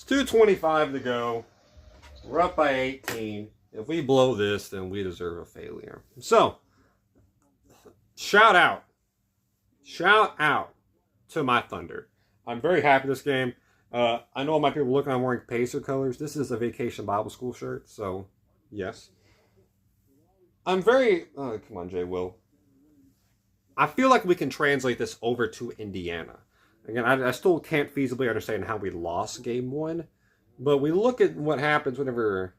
It's 2:25 to go. We're up by 18. If we blow this, then we deserve a failure. So, shout out. Shout out to my Thunder. I'm very happy this game. I know all my people looking, I'm wearing Pacer colors. This is a Vacation Bible School shirt, so yes. I'm very. Oh, come on, Jay Will. I feel like we can translate this over to Indiana. Again, I still can't feasibly understand how we lost game one, but we look at what happens whenever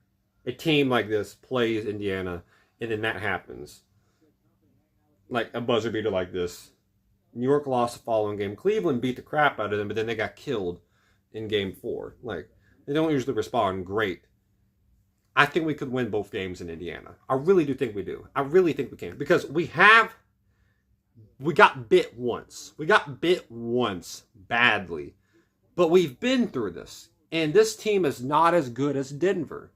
a team like this plays Indiana, and then that happens. Like a buzzer beater like this. New York lost the following game. Cleveland beat the crap out of them, but then they got killed in game four. Like, they don't usually respond great. I think we could win both games in Indiana. I really do think we do. I really think we can. Because we got bit once. We got bit once badly. But we've been through this. And this team is not as good as Denver.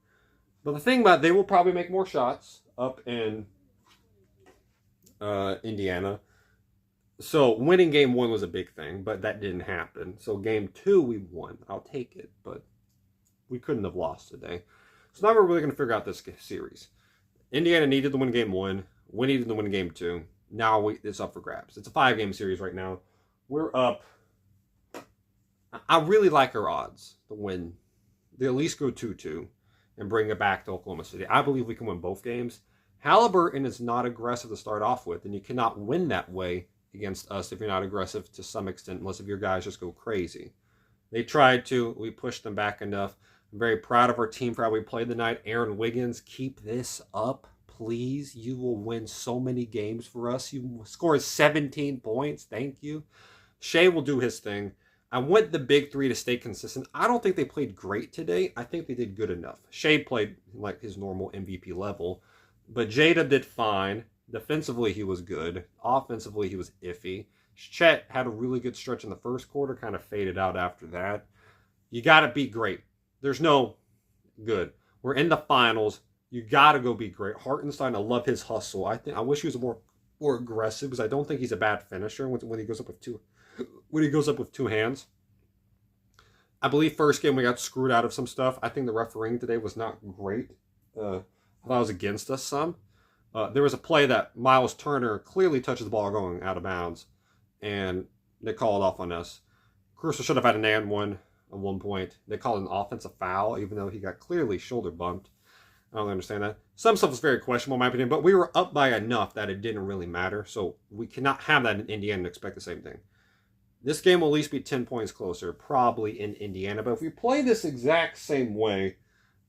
But the thing about it, they will probably make more shots up in Indiana. So winning game one was a big thing, but that didn't happen. So game two, we won. I'll take it, but we couldn't have lost today. So now we're really going to figure out this series. Indiana needed to win game one. We needed to win game two. Now it's up for grabs. It's a 5-game series right now. We're up. I really like our odds to win. They at least go 2-2 and bring it back to Oklahoma City. I believe we can win both games. Halliburton is not aggressive to start off with, and you cannot win that way against us if you're not aggressive to some extent, unless if your guys just go crazy. They tried to. We pushed them back enough. I'm very proud of our team for how we played tonight. Aaron Wiggins, keep this up, please. You will win so many games for us. You scored 17 points. Thank you. Shea will do his thing. I want the big three to stay consistent. I don't think they played great today. I think they did good enough. Shea played like his normal MVP level, but Jada did fine. Defensively, he was good. Offensively, he was iffy. Chet had a really good stretch in the first quarter, kind of faded out after that. You got to be great. There's no good. We're in the finals. You got to go be great. Hartenstein, I love his hustle. I wish he was more aggressive because I don't think he's a bad finisher when he goes up with two hands. I believe first game we got screwed out of some stuff. I think the refereeing today was not great. I thought it was against us some. There was a play that Miles Turner clearly touches the ball going out of bounds, and they called off on us. Caruso should have had an and one at one point. They called an offensive foul, even though he got clearly shoulder bumped. I don't understand that. Some stuff was very questionable, in my opinion, but we were up by enough that it didn't really matter, so we cannot have that in Indiana and expect the same thing. This game will at least be 10 points closer, probably in Indiana, but if we play this exact same way,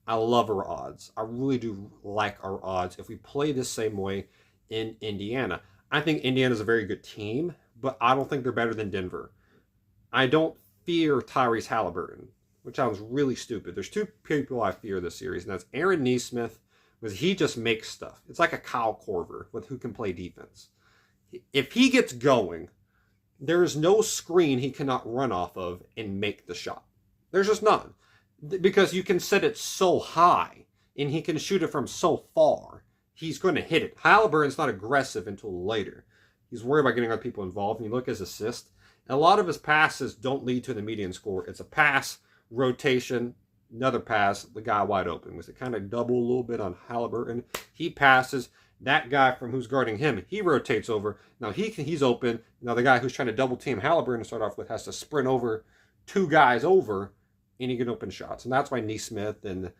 I love our odds. I really do like our odds if we play this same way in Indiana. I think Indiana's a very good team, but I don't think they're better than Denver. I don't fear Tyrese Halliburton, which sounds really stupid. There's two people I fear this series, and that's Aaron Nesmith, because he just makes stuff. It's like a Kyle Korver with who can play defense. If he gets going, there is no screen he cannot run off of and make the shot. There's just none. Because you can set it so high and he can shoot it from so far, he's going to hit it. Halliburton's not aggressive until later. He's worried about getting other people involved. And you look at his assist, and a lot of his passes don't lead to the median score. It's a pass, rotation, another pass, the guy wide open. Was it kind of double a little bit on Halliburton? He passes. That guy from who's guarding him, he rotates over. Now he's open. Now the guy who's trying to double team Halliburton to start off with has to sprint over two guys over, and he can open shots. And that's why Nesmith and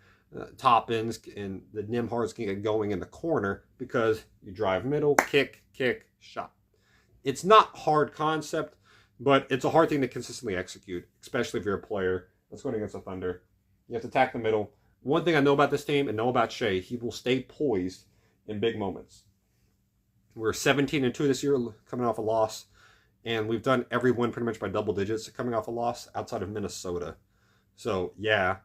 Toppins and the Nimhards can get going in the corner, because you drive middle, kick, shot. It's not hard concept, but it's a hard thing to consistently execute, especially if you're a player that's going against the Thunder. You have to attack the middle. One thing I know about this team and know about Shea, he will stay poised in big moments. We're 17-2 this year, coming off a loss, and we've done every win pretty much by double digits coming off a loss outside of Minnesota. So, yeah.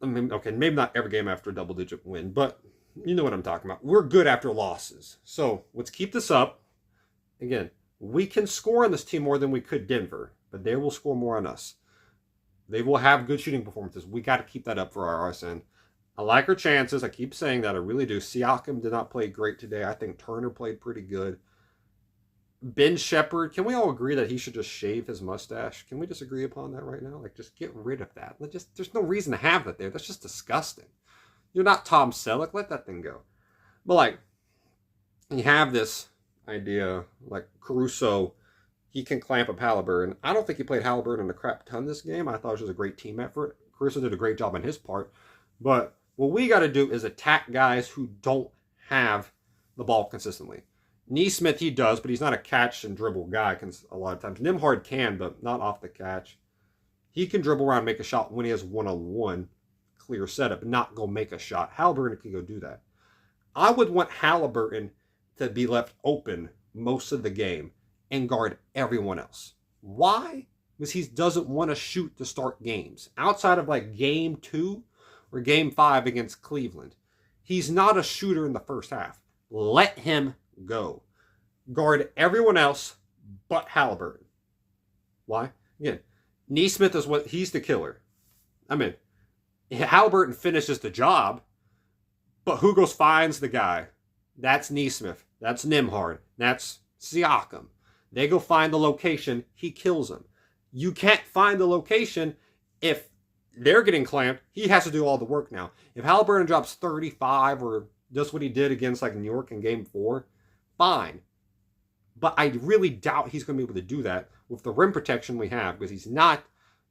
I mean, okay, maybe not every game after a double-digit win, but you know what I'm talking about. We're good after losses. So, let's keep this up. Again, we can score on this team more than we could Denver, but they will score more on us. They will have good shooting performances. We got to keep that up for our RSN. I like our chances. I keep saying that. I really do. Siakam did not play great today. I think Turner played pretty good. Ben Shepherd, can we all agree that he should just shave his mustache? Can we just agree upon that right now? Like, just get rid of that. There's no reason to have that there. That's just disgusting. You're not Tom Selleck. Let that thing go. But, like, you have this idea, like, Caruso, he can clamp up Halliburton. I don't think he played Halliburton a crap ton this game. I thought it was just a great team effort. Caruso did a great job on his part. But what we got to do is attack guys who don't have the ball consistently. Nesmith, he does, but he's not a catch and dribble guy a lot of times. Nembhard can, but not off the catch. He can dribble around and make a shot when he has one-on-one clear setup, not go make a shot. Halliburton can go do that. I would want Halliburton to be left open most of the game and guard everyone else. Why? Because he doesn't want to shoot to start games. Outside of like game 2 or game 5 against Cleveland, he's not a shooter in the first half. Let him go. Guard everyone else but Halliburton. Why? Again, Nesmith is he's the killer. I mean, Halliburton finishes the job, but who goes finds the guy? That's Nesmith. That's Nembhard. That's Siakam. They go find the location. He kills them. You can't find the location if they're getting clamped. He has to do all the work now. If Halliburton drops 35 or does what he did against like New York in Game 4, fine. But I really doubt he's going to be able to do that with the rim protection we have, because he's not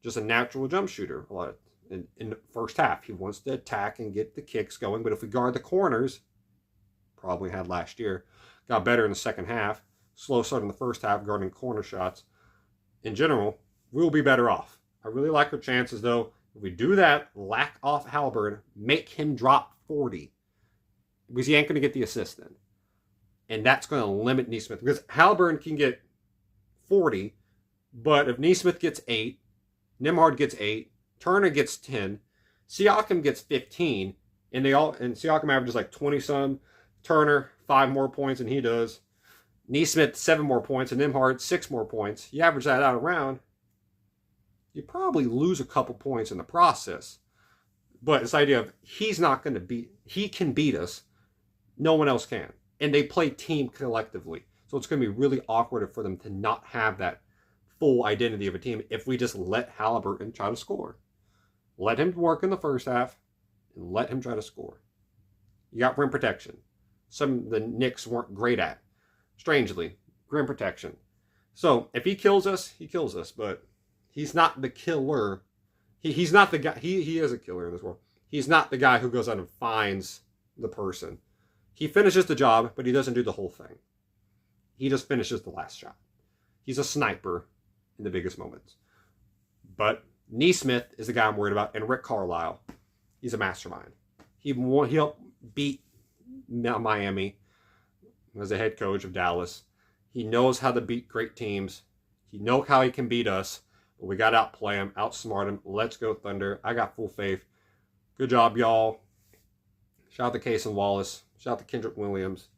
just a natural jump shooter a lot in the first half. He wants to attack and get the kicks going, but if we guard the corners, probably had last year, got better in the second half, slow start in the first half, guarding corner shots. In general, we'll be better off. I really like our chances, though. If we do that, lack off Halliburton, make him drop 40, because he ain't going to get the assist then. And that's going to limit Nesmith, because Halliburton can get 40, but if Nesmith gets 8, Nembhard gets 8, Turner gets 10, Siakam gets 15, and Siakam averages like 20-some, Turner 5 more points than he does, Nesmith 7 more points, and Nembhard 6 more points. You average that out around, you probably lose a couple points in the process. But this idea of he can beat us, no one else can. And they play team collectively. So it's going to be really awkward for them to not have that full identity of a team if we just let Halliburton try to score. Let him work in the first half and let him try to score. You got rim protection. Some the Knicks weren't great at. Strangely, rim protection. So if he kills us, he kills us. But he's not the killer. He's not the guy. He is a killer in this world. He's not the guy who goes out and finds the person. He finishes the job, but he doesn't do the whole thing. He just finishes the last shot. He's a sniper in the biggest moments. But Nesmith is the guy I'm worried about, and Rick Carlisle. He's a mastermind. He helped beat Miami as a head coach of Dallas. He knows how to beat great teams. He knows how he can beat us. But we got to outplay him, outsmart him. Let's go Thunder. I got full faith. Good job, y'all. Shout out to Cason Wallace. Shout out to Kendrick Williams.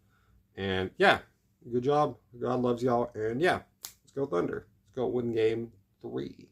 And yeah, good job. God loves y'all. And yeah, let's go Thunder. Let's go win game 3.